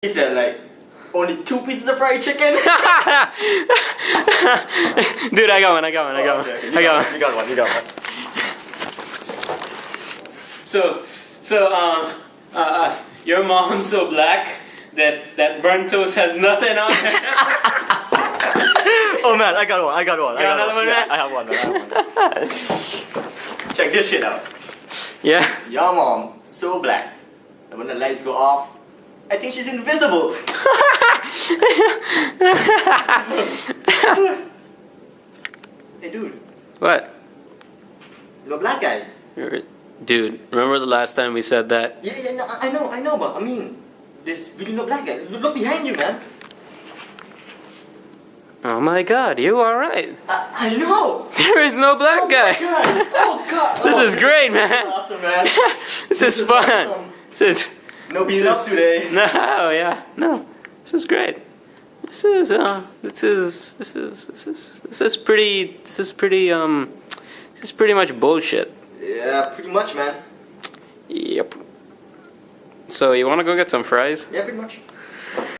He said like, only 2 pieces of fried chicken? Dude, I got one. Okay, I got one. You got one. So, your mom's so black that burnt toast has nothing on it. Oh man, I got one. Got another one, Yeah, man? I have one. Check this shit out. Yeah. Your mom, so black, that when the lights go off, I think she's invisible. Hey dude, What? you're a black guy. Dude, remember the last time we said that? Yeah, no, I know, but I mean, there's really no black guy. Look behind you, man. Oh my God, you are right. I know. There is no black guy. Oh god. This is great, This is man. awesome, man. This is fun. awesome. This is No beating up today. no, yeah, no. This is great. This is pretty much bullshit. Yeah, pretty much, man. Yep. So you want to go get some fries? Yeah, pretty much.